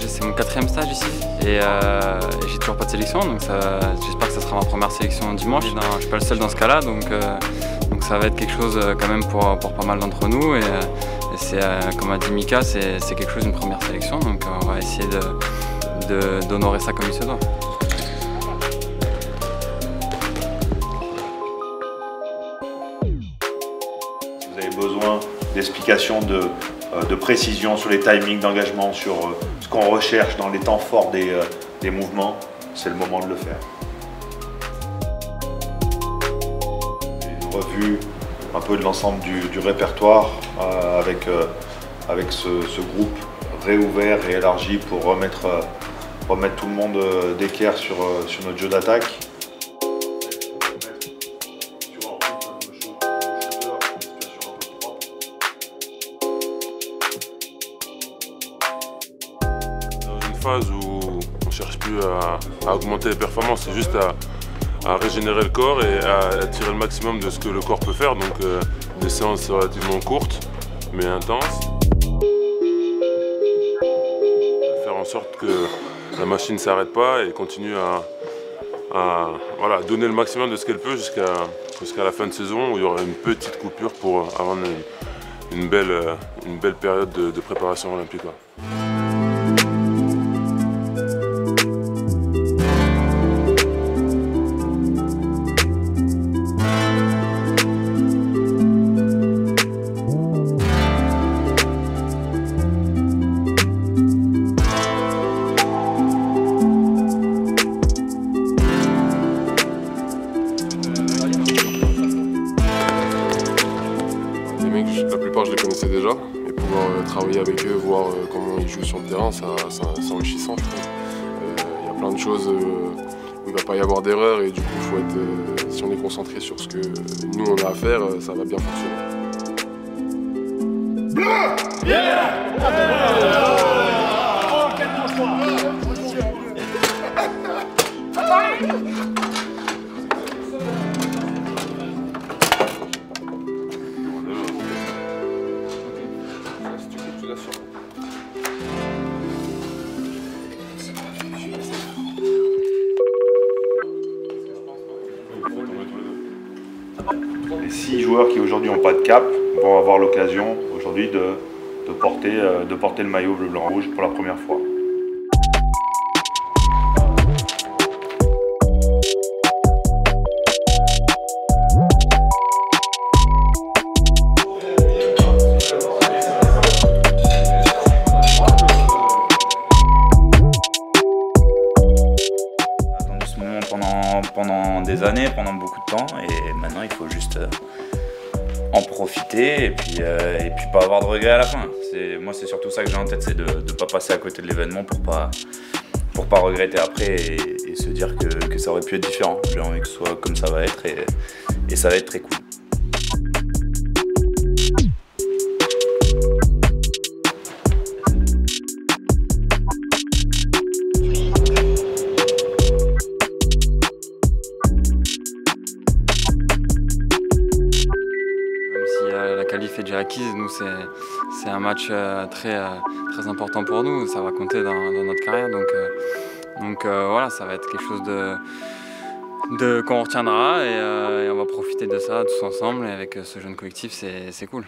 c'est mon 4e stage ici et j'ai toujours pas de sélection, donc j'espère que ça sera ma première sélection dimanche. Je suis pas le seul dans ce cas-là, donc ça va être quelque chose quand même pour pas mal d'entre nous. Et c'est, comme a dit Mika, c'est quelque chose, une première sélection, donc on va essayer d'honorer ça comme il se doit. Vous avez besoin d'explications de précision sur les timings d'engagement, sur ce qu'on recherche dans les temps forts des mouvements, c'est le moment de le faire. Une revue un peu de l'ensemble du répertoire avec ce groupe réouvert et élargi pour remettre tout le monde d'équerre sur notre jeu d'attaque. Phase où on ne cherche plus à augmenter les performances, c'est juste à régénérer le corps et à tirer le maximum de ce que le corps peut faire, donc des séances relativement courtes mais intenses. Faire en sorte que la machine ne s'arrête pas et continue à donner le maximum de ce qu'elle peut jusqu'à la fin de saison où il y aura une petite coupure pour avoir une belle période de préparation olympique. La plupart je les connaissais déjà et pouvoir travailler avec eux, voir comment ils jouent sur le terrain, c'est enrichissant je trouve. Il y a plein de choses où il ne va pas y avoir d'erreur et du coup faut être, si on est concentré sur ce que nous on a à faire, ça va bien fonctionner. Les 6 joueurs qui aujourd'hui n'ont pas de cap vont avoir l'occasion aujourd'hui de porter le maillot bleu, blanc, rouge pour la première fois. Pendant des années, pendant beaucoup de temps, et maintenant il faut juste en profiter et puis pas avoir de regrets à la fin. Moi c'est surtout ça que j'ai en tête, c'est de ne pas passer à côté de l'événement pour pas regretter après et se dire que ça aurait pu être différent. J'ai envie que ce soit comme ça va être et ça va être très cool. La qualif est déjà acquise, nous c'est un match très important pour nous, ça va compter dans notre carrière, donc voilà, ça va être quelque chose qu'on retiendra et on va profiter de ça tous ensemble et avec ce jeune collectif, c'est cool.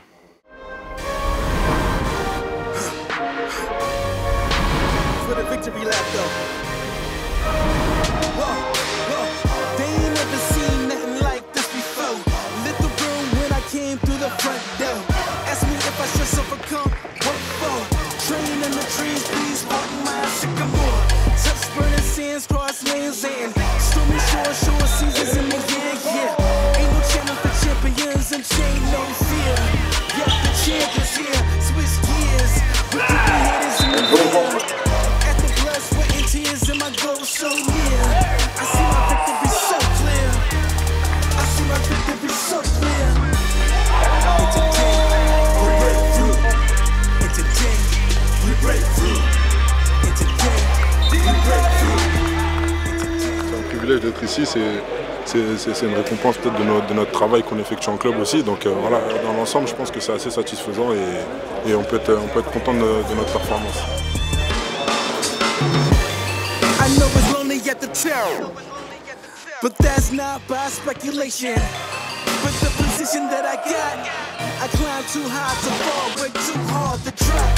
D'être ici, c'est une récompense peut-être de notre travail qu'on effectue en club aussi. Donc voilà, dans l'ensemble, je pense que c'est assez satisfaisant et on peut être content de notre performance. I know it's lonely at the tip, but that's not by speculation. But the position that I got, I climb too high to fall, but too hard to drop.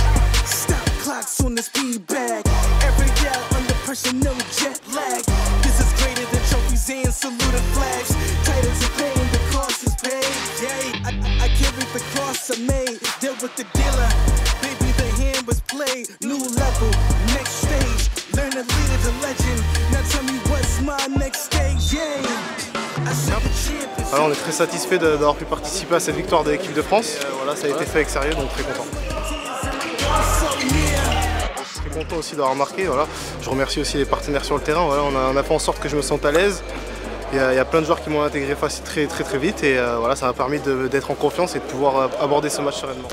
Stop clocks on the speed bag. Every hour under pressure, no jet lag. This is greater than trophies and saluted flags. Titles are paying, the cost is paid. Yeah, I carried the cross I made. Deal with the dealer, baby, the hand was played. New level, next stage. Learn to lead as a legend. Now tell me what's my next stage. Yeah. Alors on est très satisfait d'avoir pu participer à cette victoire de l'équipe de France. Voilà, ça a été fait avec sérieux, donc très content. Très content aussi d'avoir marqué. Voilà. Je remercie aussi les partenaires sur le terrain. Voilà, on a fait en sorte que je me sente à l'aise. Il y a plein de joueurs qui m'ont intégré très vite et voilà, ça m'a permis d'être en confiance et de pouvoir aborder ce match sereinement.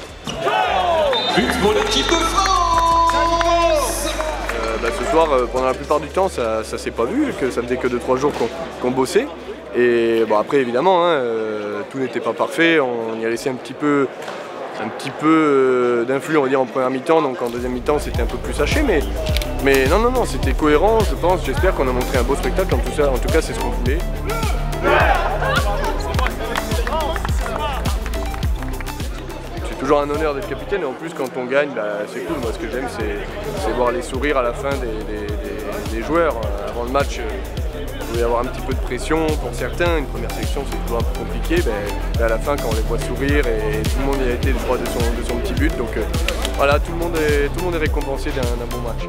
But pour l'équipe de France. Ce soir, pendant la plupart du temps, ça s'est pas vu, que ça faisait que 2-3 jours qu'on bossait. Et bon, après, évidemment, hein, tout n'était pas parfait. On y a laissé un petit peu d'influx, on va dire, en première mi-temps. Donc en deuxième mi-temps, c'était un peu plus haché. Mais non, c'était cohérent, je pense. J'espère qu'on a montré un beau spectacle. En tout cas, c'est ce qu'on voulait. C'est toujours un honneur d'être capitaine. Et en plus, quand on gagne, c'est cool. Moi, ce que j'aime, c'est voir les sourires à la fin des joueurs. Avant le match, il va y avoir un petit peu de pression pour certains. Une première sélection, c'est toujours un peu compliqué. À la fin, quand on les voit sourire et tout le monde y a été le droit de son petit but. Donc voilà, tout le monde est récompensé d'un bon match.